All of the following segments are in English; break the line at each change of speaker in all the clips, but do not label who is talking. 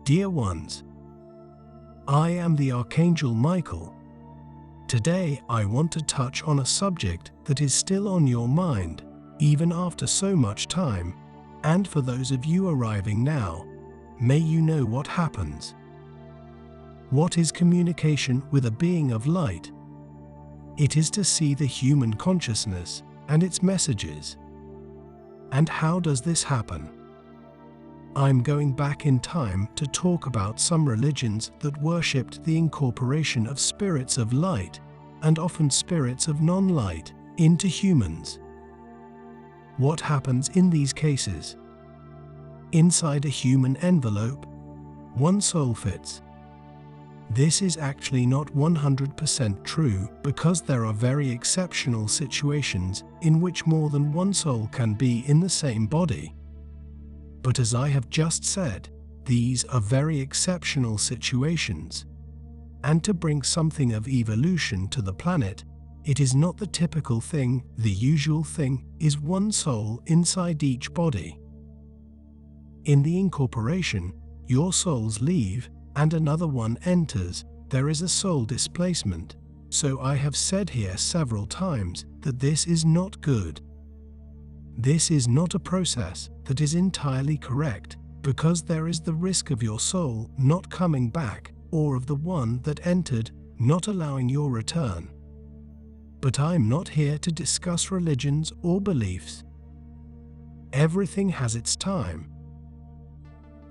Dear ones, I am the Archangel Michael. Today I want to touch on a subject that is still on your mind, even after so much time, and for those of you arriving now, may you know what happens. What is communication with a being of light? It is to see the human consciousness and its messages. And how does this happen? I'm going back in time to talk about some religions that worshipped the incorporation of spirits of light, and often spirits of non-light, into humans. What happens in these cases? Inside a human envelope, one soul fits. This is actually not 100% true, because there are very exceptional situations in which more than one soul can be in the same body. But as I have just said, these are very exceptional situations. And to bring something of evolution to the planet, it is not the typical thing. The usual thing is one soul inside each body. In the incorporation, your souls leave and another one enters. There is a soul displacement. So I have said here several times that this is not good. This is not a process that is entirely correct, because there is the risk of your soul not coming back, or of the one that entered not allowing your return. But I'm not here to discuss religions or beliefs. Everything has its time.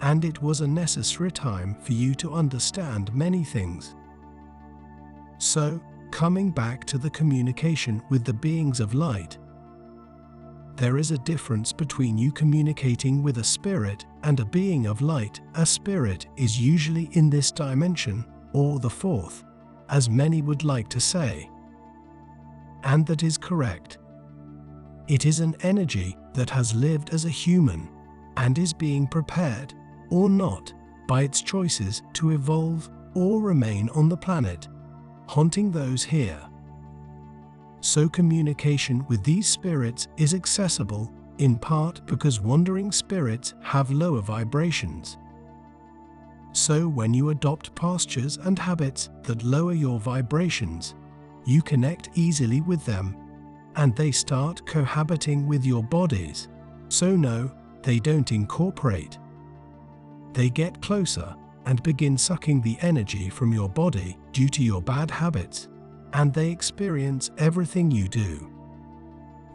And it was a necessary time for you to understand many things. So, coming back to the communication with the beings of light, there is a difference between you communicating with a spirit and a being of light. A spirit is usually in this dimension, or the fourth, as many would like to say. And that is correct. It is an energy that has lived as a human, and is being prepared, or not, by its choices to evolve or remain on the planet, haunting those here. So communication with these spirits is accessible, in part because wandering spirits have lower vibrations. So when you adopt postures and habits that lower your vibrations, you connect easily with them, and they start cohabiting with your bodies. So no, they don't incorporate. They get closer and begin sucking the energy from your body due to your bad habits, and they experience everything you do.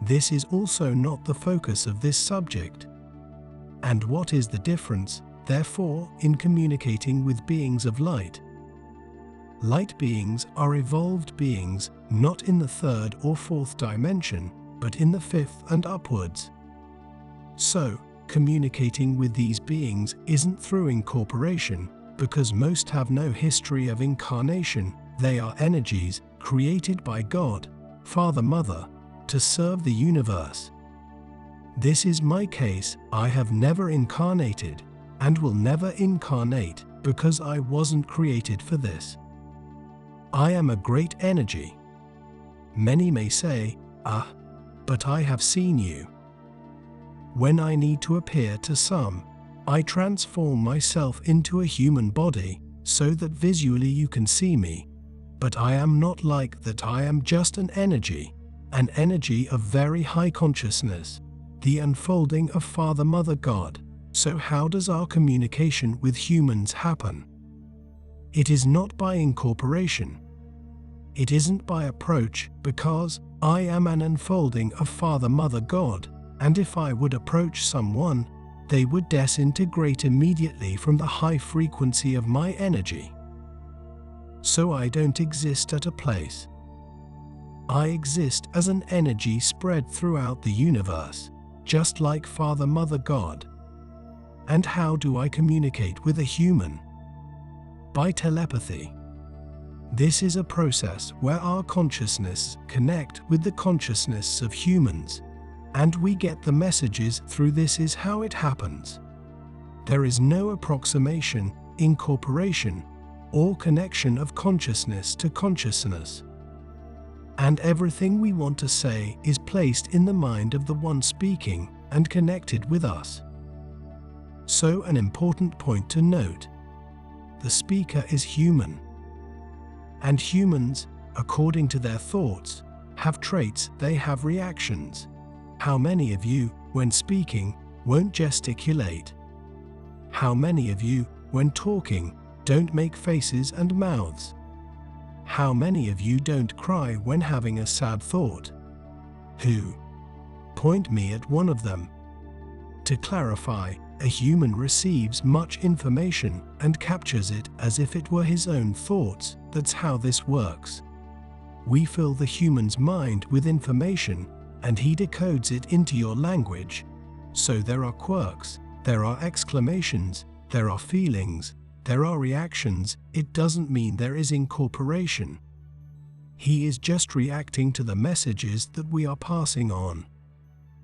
This is also not the focus of this subject. And what is the difference, therefore, in communicating with beings of light? Light beings are evolved beings, not in the third or fourth dimension, but in the fifth and upwards. So, communicating with these beings isn't through incorporation, because most have no history of incarnation. They are energies created by God, Father, Mother, to serve the universe. This is my case. I have never incarnated, and will never incarnate, because I wasn't created for this. I am a great energy. Many may say, but I have seen you. When I need to appear to some, I transform myself into a human body, so that visually you can see me. But I am not like that. I am just an energy of very high consciousness, the unfolding of Father, Mother, God. So how does our communication with humans happen? It is not by incorporation. It isn't by approach, because I am an unfolding of Father, Mother, God, and if I would approach someone, they would disintegrate immediately from the high frequency of my energy. So I don't exist at a place. I exist as an energy spread throughout the universe, just like Father, Mother, God. And how do I communicate with a human? By telepathy. This is a process where our consciousness connect with the consciousness of humans, and we get the messages through. This is how it happens. There is no approximation, incorporation, or connection of consciousness to consciousness. And everything we want to say is placed in the mind of the one speaking and connected with us. So an important point to note, the speaker is human. And humans, according to their thoughts, have traits, they have reactions. How many of you, when speaking, won't gesticulate? How many of you, when talking, don't make faces and mouths? How many of you don't cry when having a sad thought? Who? Point me at one of them. To clarify, a human receives much information and captures it as if it were his own thoughts. That's how this works. We fill the human's mind with information, and he decodes it into your language. So there are quirks, there are exclamations, there are feelings, there are reactions. It doesn't mean there is incorporation. He is just reacting to the messages that we are passing on.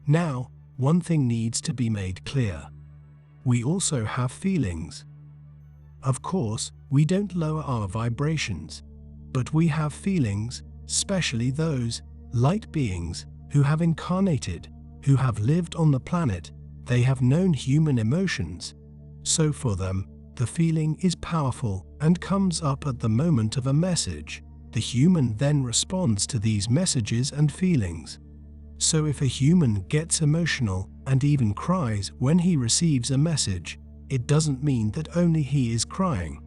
Now, one thing needs to be made clear. We also have feelings. Of course, we don't lower our vibrations, but we have feelings, especially those light beings who have incarnated, who have lived on the planet. They have known human emotions. So for them, the feeling is powerful and comes up at the moment of a message. The human then responds to these messages and feelings. So if a human gets emotional and even cries when he receives a message, it doesn't mean that only he is crying.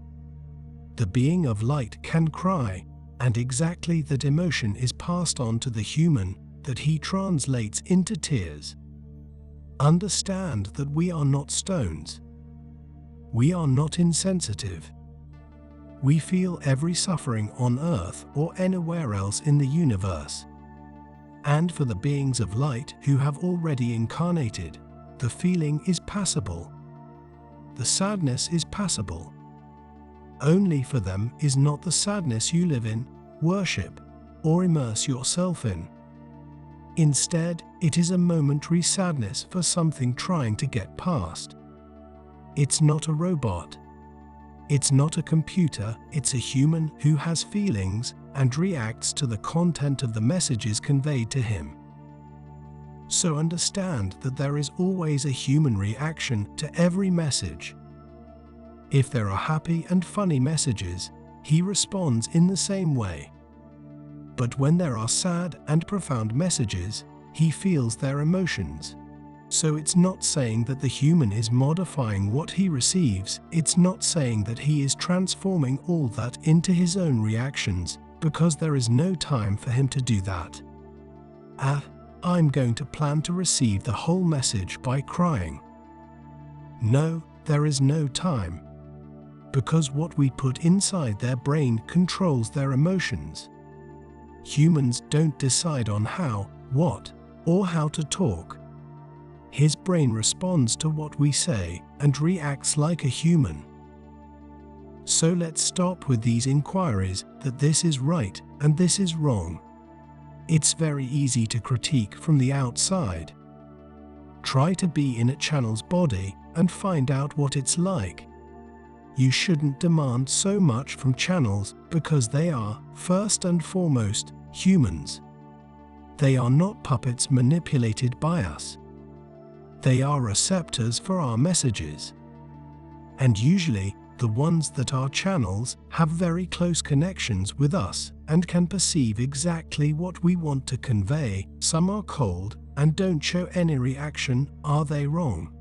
The being of light can cry, and exactly that emotion is passed on to the human, that he translates into tears. Understand that we are not stones. We are not insensitive. We feel every suffering on earth or anywhere else in the universe. And for the beings of light who have already incarnated, the feeling is passable. The sadness is passable. Only for them is not the sadness you live in, worship, or immerse yourself in. Instead, it is a momentary sadness for something trying to get past. It's not a robot. It's not a computer, it's a human who has feelings and reacts to the content of the messages conveyed to him. So understand that there is always a human reaction to every message. If there are happy and funny messages, he responds in the same way. But when there are sad and profound messages, he feels their emotions. So it's not saying that the human is modifying what he receives, it's not saying that he is transforming all that into his own reactions, because there is no time for him to do that. I'm going to plan to receive the whole message by crying. No, there is no time. Because what we put inside their brain controls their emotions. Humans don't decide on how, what, or how to talk. His brain responds to what we say and reacts like a human. So let's stop with these inquiries that this is right and this is wrong. It's very easy to critique from the outside. Try to be in a channel's body and find out what it's like. You shouldn't demand so much from channels because they are, first and foremost, humans. They are not puppets manipulated by us. They are receptors for our messages. And usually, the ones that are channels have very close connections with us and can perceive exactly what we want to convey. Some are cold and don't show any reaction. Are they wrong?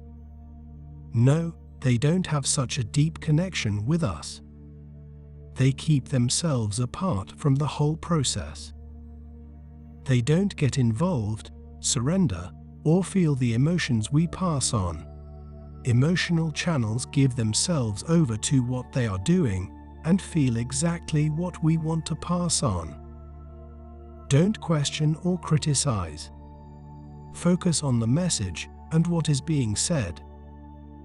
No, they don't have such a deep connection with us. They keep themselves apart from the whole process. They don't get involved, surrender, or feel the emotions we pass on. Emotional channels give themselves over to what they are doing and feel exactly what we want to pass on. Don't question or criticize. Focus on the message and what is being said.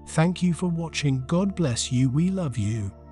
Thank you for watching. God bless you. We love you.